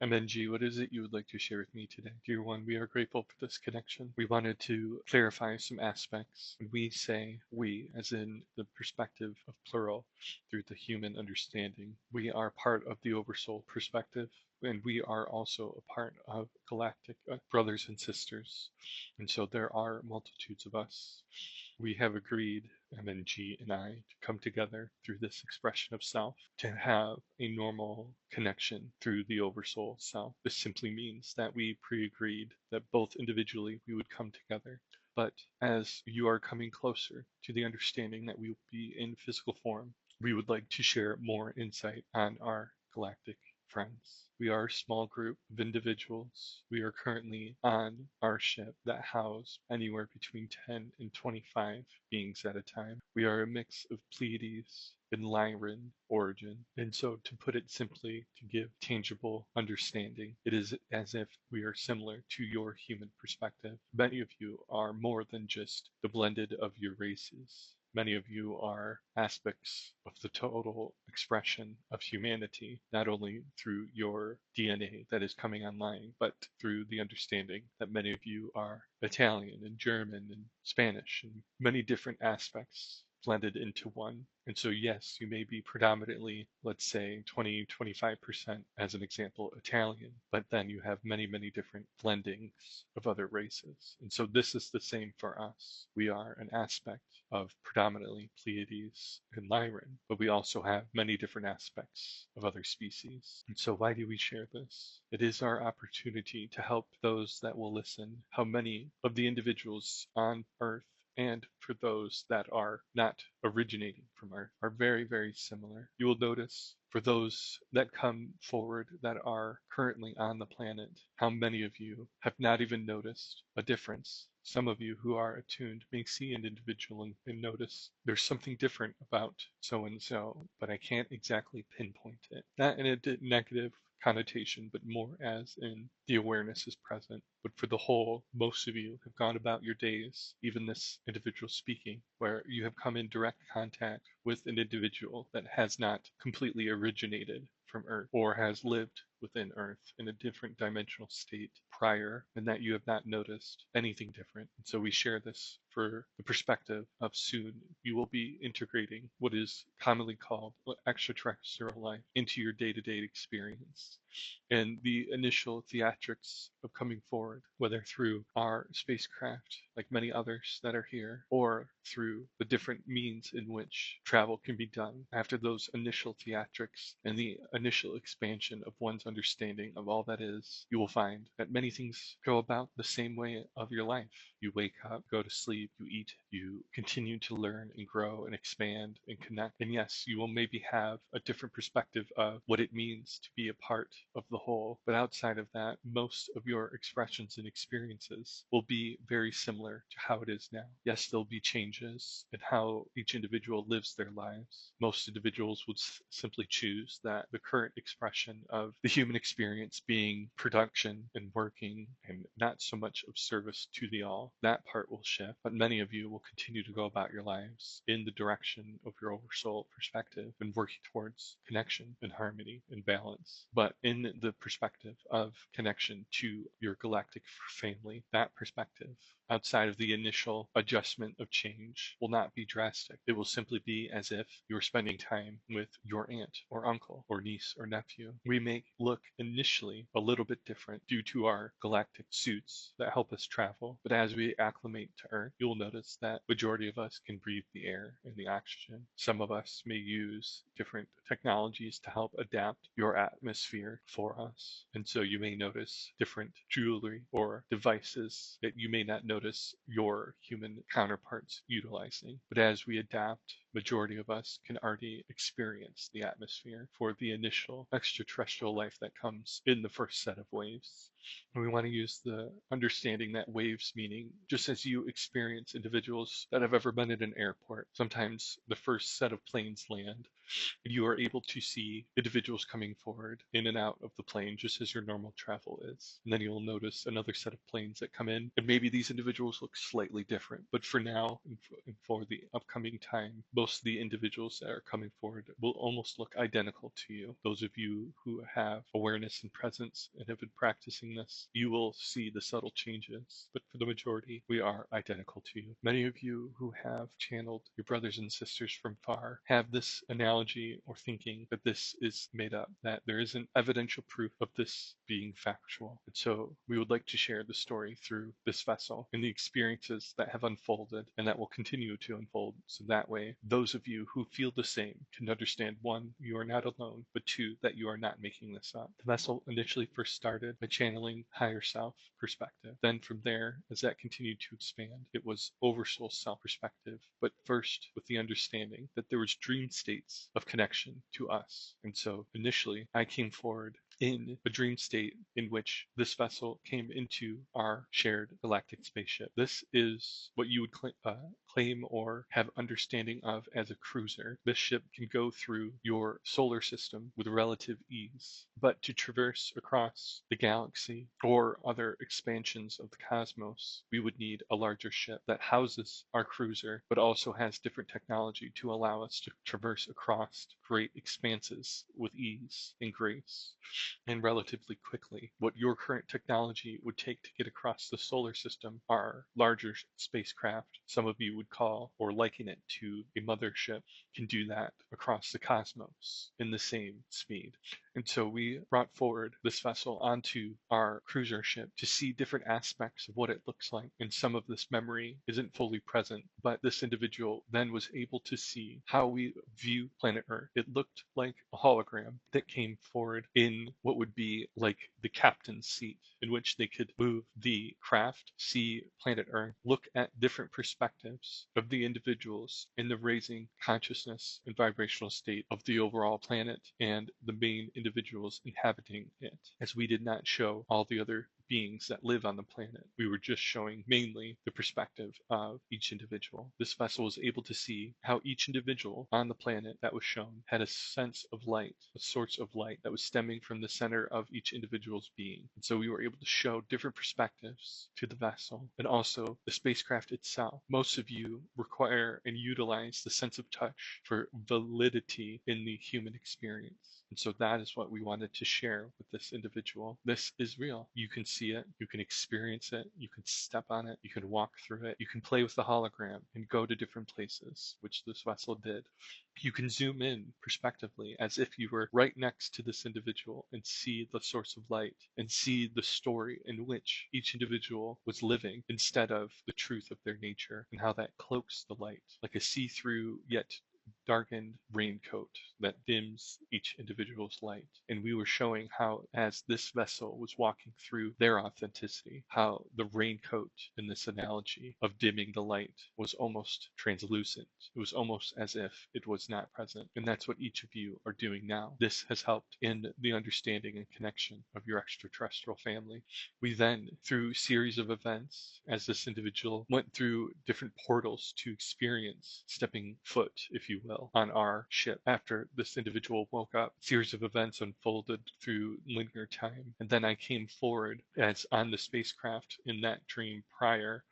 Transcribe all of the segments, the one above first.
MNG, what is it you would like to share with me today? Dear one, we are grateful for this connection. We wanted to clarify some aspects. When we say we, as in the perspective of plural, through the human understanding, we are part of the Oversoul perspective, and we are also a part of galactic brothers and sisters. And so there are multitudes of us. We have agreed, MNG and I, to come together through this expression of self to have a normal connection through the Oversoul self. This simply means that we pre-agreed that both individually we would come together. But as you are coming closer to the understanding that we will be in physical form, we would like to share more insight on our galactic friends. We are a small group of individuals. We are currently on our ship that house anywhere between 10 and 25 beings at a time. We are a mix of Pleiades and Lyran origin. And so to put it simply, to give tangible understanding, it is as if we are similar to your human perspective. Many of you are more than just the blended of your races. Many of you are aspects of the total expression of humanity, not only through your DNA that is coming online, but through the understanding that many of you are Italian and German and Spanish and many different aspects blended into one. And so, yes, you may be predominantly, let's say 20-25% as an example, Italian, but then you have many, many different blendings of other races. And so this is the same for us. We are an aspect of predominantly Pleiades and Lyran, but we also have many different aspects of other species. And so why do we share this? It is our opportunity to help those that will listen, how many of the individuals on Earth and for those that are not originating from Earth are very, very similar. You will notice for those that come forward that are currently on the planet, how many of you have not even noticed a difference. Some of you who are attuned may see an individual and notice there's something different about so and so, but I can't exactly pinpoint it. Not in a negative connotation, but more as in the awareness is present. But for the whole, most of you have gone about your days, even this individual speaking, where you have come in direct contact with an individual that has not completely originated from Earth or has lived within Earth in a different dimensional state prior, and that you have not noticed anything different. And so we share this for the perspective of soon you will be integrating what is commonly called extraterrestrial life into your day-to-day experience. And the initial theatrics of coming forward, whether through our spacecraft, like many others that are here, or through the different means in which travel can be done after those initial theatrics and the initial expansion of one's understanding of all that is, you will find that many things go about the same way of your life. You wake up, go to sleep, you eat, you continue to learn and grow and expand and connect. And yes, you will maybe have a different perspective of what it means to be a part of the whole. But outside of that, most of your expressions and experiences will be very similar to how it is now. Yes, there'll be changes in how each individual lives their lives. Most individuals would simply choose that the current expression of the human experience being production and working and not so much of service to the all, that part will shift. But many of you will continue to go about your lives in the direction of your oversoul perspective and working towards connection and harmony and balance. But in the perspective of connection to your galactic family, that perspective, outside of the initial adjustment of change, will not be drastic. It will simply be as if you're spending time with your aunt or uncle or niece or nephew. We may look initially a little bit different due to our galactic suits that help us travel, but as we acclimate to Earth, you'll notice that majority of us can breathe the air and the oxygen. Some of us may use different technologies to help adapt your atmosphere for us. And so you may notice different jewelry or devices that you may not notice your human counterparts utilizing. But as we adapt, majority of us can already experience the atmosphere for the initial extraterrestrial life that comes in the first set of waves. And we want to use the understanding that waves meaning just as you experience individuals that have ever been at an airport. Sometimes the first set of planes land And you are able to see individuals coming forward in and out of the plane just as your normal travel is. And then you'll notice another set of planes that come in, and maybe these individuals look slightly different. But for now, and for the upcoming time, most of the individuals that are coming forward will almost look identical to you. Those of you who have awareness and presence and have been practicing this, you will see the subtle changes. But for the majority, we are identical to you. Many of you who have channeled your brothers and sisters from far have this analogy or thinking that this is made up, that there isn't evidential proof of this being factual. And so we would like to share the story through this vessel and the experiences that have unfolded and that will continue to unfold. So that way, those of you who feel the same can understand, one, you are not alone, but two, that you are not making this up. The vessel initially first started by channeling higher self perspective. Then from there, as that continued to expand, it was oversoul self perspective, but first with the understanding that there was dream states of connection to us. And so initially I came forward in a dream state in which this vessel came into our shared galactic spaceship. This is what you would claim or have understanding of as a cruiser. This ship can go through your solar system with relative ease, but to traverse across the galaxy or other expansions of the cosmos, we would need a larger ship that houses our cruiser, but also has different technology to allow us to traverse across great expanses with ease and grace and relatively quickly. What your current technology would take to get across the solar system are larger spacecraft. Some of you would call or liken it to a mothership, can do that across the cosmos in the same speed. And so we brought forward this vessel onto our cruiser ship to see different aspects of what it looks like. And some of this memory isn't fully present, but this individual then was able to see how we view planet Earth. It looked like a hologram that came forward in what would be like the captain's seat, in which they could move the craft, see planet Earth, look at different perspectives of the individuals in the raising consciousness and vibrational state of the overall planet and the main individuals inhabiting it, as we did not show all the other beings that live on the planet. We were just showing mainly the perspective of each individual. This vessel was able to see how each individual on the planet that was shown had a sense of light, a source of light that was stemming from the center of each individual's being. And so we were able to show different perspectives to the vessel and also the spacecraft itself. Most of you require and utilize the sense of touch for validity in the human experience. And so that is what we wanted to share with this individual. This is real. You can see it, you can experience it, you can step on it, you can walk through it, you can play with the hologram and go to different places, which this vessel did. You can zoom in prospectively as if you were right next to this individual and see the source of light and see the story in which each individual was living instead of the truth of their nature, and how that cloaks the light like a see-through yet darkened raincoat that dims each individual's light. And we were showing how, as this vessel was walking through their authenticity, how the raincoat in this analogy of dimming the light was almost translucent. It was almost as if it was not present. And that's what each of you are doing now. This has helped in the understanding and connection of your extraterrestrial family. We then, through series of events, as this individual went through different portals to experience stepping foot, if you will, on our ship. After this individual woke up, a series of events unfolded through linear time. And then I came forward as on the spacecraft in that dream prior.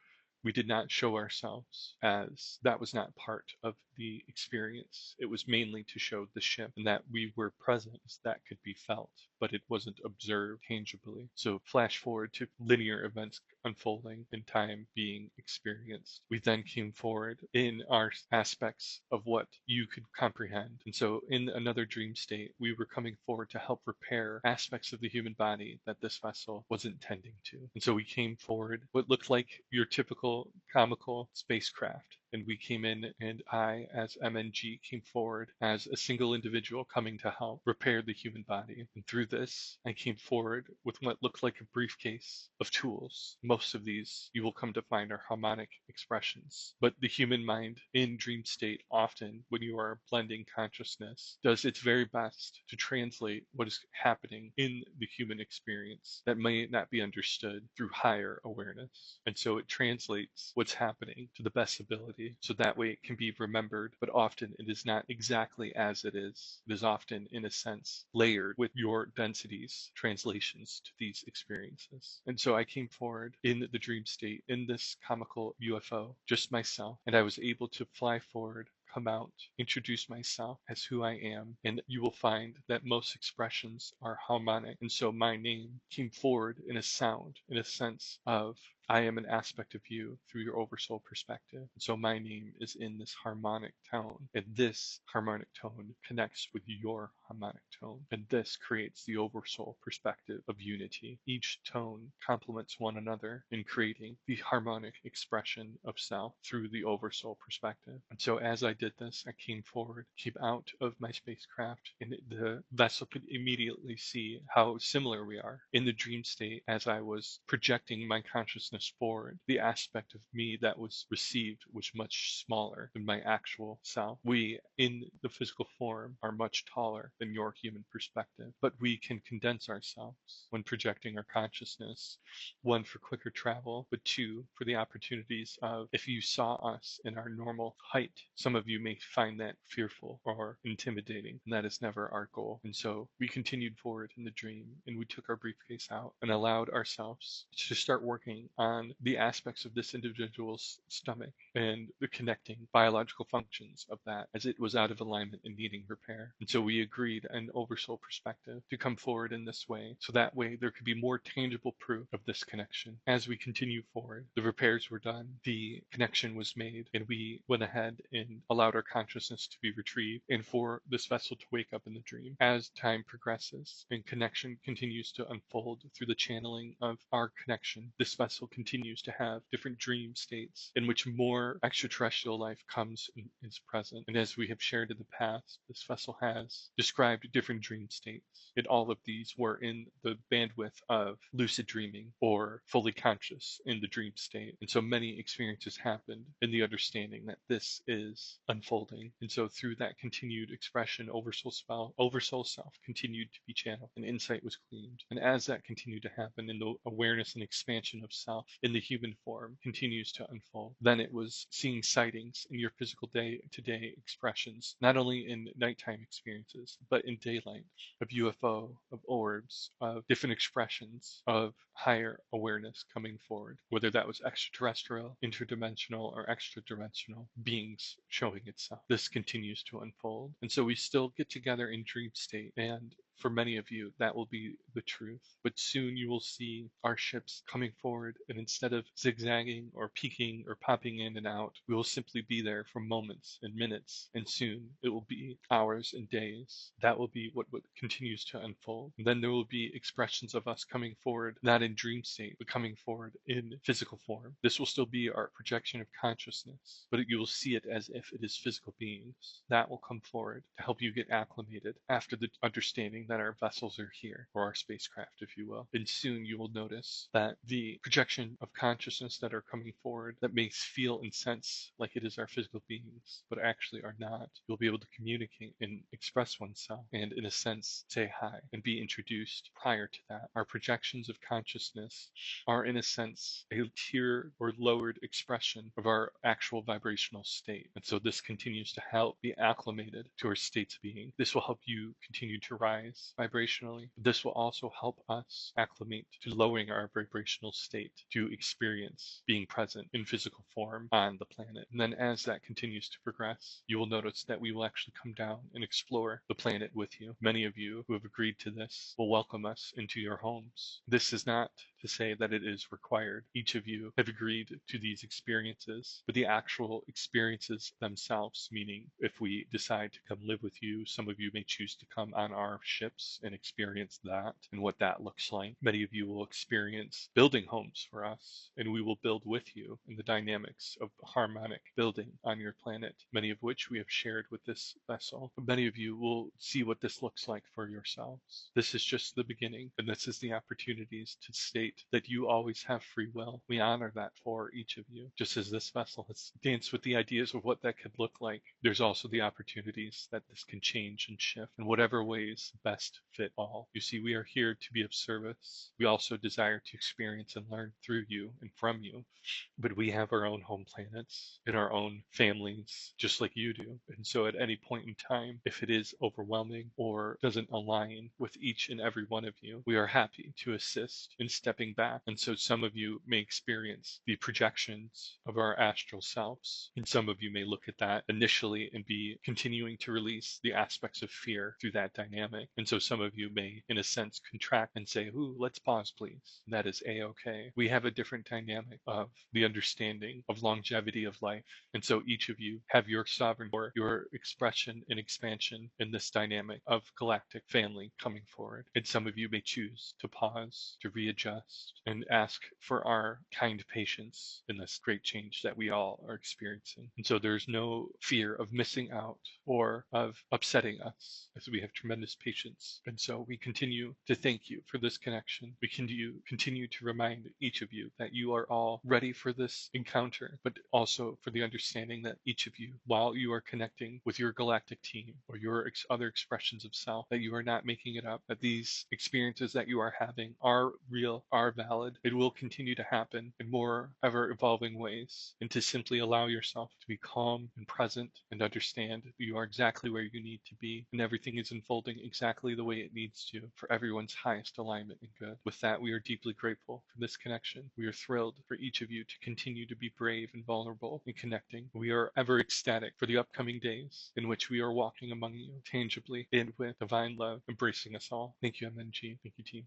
We did not show ourselves, as that was not part of the experience. It was mainly to show the ship and that we were present, that could be felt, but it wasn't observed tangibly. So flash forward to linear events unfolding and time being experienced. We then came forward in our aspects of what you could comprehend. And so in another dream state, we were coming forward to help repair aspects of the human body that this vessel wasn't tending to. And so we came forward what looked like your typical comical spacecraft. And we came in, and I, as MNG, came forward as a single individual coming to help repair the human body. And through this, I came forward with what looked like a briefcase of tools. Most of these you will come to find are harmonic expressions. But the human mind in dream state, often when you are blending consciousness, does its very best to translate what is happening in the human experience that may not be understood through higher awareness. And so it translates what's happening to the best ability, so that way it can be remembered word, but often it is not exactly as it is. It is often, in a sense, layered with your densities, translations to these experiences. And so I came forward in the dream state in this comical UFO, just myself, and I was able to fly forward, come out, introduce myself as who I am, and you will find that most expressions are harmonic. And so my name came forward in a sound, in a sense of I am an aspect of you through your oversoul perspective. And so my name is in this harmonic tone, and this harmonic tone connects with your harmonic tone, and this creates the oversoul perspective of unity. Each tone complements one another in creating the harmonic expression of self through the oversoul perspective. And so as I did this, I came forward, came out of my spacecraft, and the vessel could immediately see how similar we are. In the dream state, as I was projecting my consciousness forward, the aspect of me that was received was much smaller than my actual self. We, in the physical form, are much taller than your human perspective, but we can condense ourselves when projecting our consciousness, one, for quicker travel, but two, for the opportunities of, if you saw us in our normal height, some of you may find that fearful or intimidating, and that is never our goal. And so we continued forward in the dream, and we took our briefcase out and allowed ourselves to start working on the aspects of this individual's stomach and the connecting biological functions of that, as it was out of alignment and needing repair. And so we agreed, an oversoul perspective, to come forward in this way, so that way there could be more tangible proof of this connection. As we continue forward, the repairs were done, the connection was made, and we went ahead and allowed our consciousness to be retrieved and for this vessel to wake up in the dream. As time progresses and connection continues to unfold through the channeling of our connection, this vessel continues to have different dream states in which more extraterrestrial life comes and is present. And as we have shared in the past, this vessel has described different dream states, and all of these were in the bandwidth of lucid dreaming or fully conscious in the dream state. And so many experiences happened in the understanding that this is unfolding. And so through that continued expression, oversoul self continued to be channeled, and insight was gleaned. And as that continued to happen, and the awareness and expansion of self in the human form continues to unfold, then it was seeing sightings in your physical day-to-day expressions, not only in nighttime experiences, but in daylight, of UFO, of orbs, of different expressions of higher awareness coming forward, whether that was extraterrestrial, interdimensional, or extra-dimensional beings showing itself. This continues to unfold. And so we still get together in dream state, and for many of you, that will be the truth. But soon you will see our ships coming forward, and instead of zigzagging or peeking or popping in and out, we will simply be there for moments and minutes, and soon it will be hours and days. That will be what continues to unfold. And then there will be expressions of us coming forward, not in dream state, but coming forward in physical form. This will still be our projection of consciousness, but you will see it as if it is physical beings. That will come forward to help you get acclimated after the understanding that our vessels are here, or our spacecraft, if you will. And soon you will notice that the projection of consciousness that are coming forward that may feel and sense like it is our physical beings, but actually are not, you'll be able to communicate and express oneself, and in a sense say hi and be introduced. Prior to that, our projections of consciousness are in a sense a tier or lowered expression of our actual vibrational state. And so this continues to help be acclimated to our states of being. This will help you continue to rise vibrationally. This will also help us acclimate to lowering our vibrational state to experience being present in physical form on the planet. And then as that continues to progress, you will notice that we will actually come down and explore the planet with you. Many of you who have agreed to this will welcome us into your homes. This is not to say that it is required. Each of you have agreed to these experiences, but the actual experiences themselves, meaning if we decide to come live with you, some of you may choose to come on our ships and experience that and what that looks like. Many of you will experience building homes for us, and we will build with you in the dynamics of harmonic building on your planet, many of which we have shared with this vessel. Many of you will see what this looks like for yourselves. This is just the beginning, and this is the opportunities to state state that you always have free will. We honor that for each of you. Just as this vessel has danced with the ideas of what that could look like, there's also the opportunities that this can change and shift in whatever ways best fit all. You see, we are here to be of service. We also desire to experience and learn through you and from you. But we have our own home planets and our own families, just like you do. And so at any point in time, if it is overwhelming or doesn't align with each and every one of you, we are happy to assist in stepping back. And so some of you may experience the projections of our astral selves, and some of you may look at that initially and be continuing to release the aspects of fear through that dynamic. And so some of you may, in a sense, contract and say, ooh, let's pause, please. That is a-okay. We have a different dynamic of the understanding of longevity of life. And so each of you have your sovereign or your expression and expansion in this dynamic of galactic family coming forward. And some of you may choose to pause, to readjust, and ask for our kind patience in this great change that we all are experiencing. And so there's no fear of missing out or of upsetting us, as we have tremendous patience. And so we continue to thank you for this connection. We continue to remind each of you that you are all ready for this encounter, but also for the understanding that each of you, while you are connecting with your galactic team or your other expressions of self, that you are not making it up, that these experiences that you are having are real, are valid. It will continue to happen in more ever evolving ways, and to simply allow yourself to be calm and present and understand that you are exactly where you need to be, and everything is unfolding exactly the way it needs to for everyone's highest alignment and good. With that, we are deeply grateful for this connection. We are thrilled for each of you to continue to be brave and vulnerable in connecting. We are ever ecstatic for the upcoming days in which we are walking among you tangibly and with divine love, embracing us all. Thank you, MNG. Thank you, team.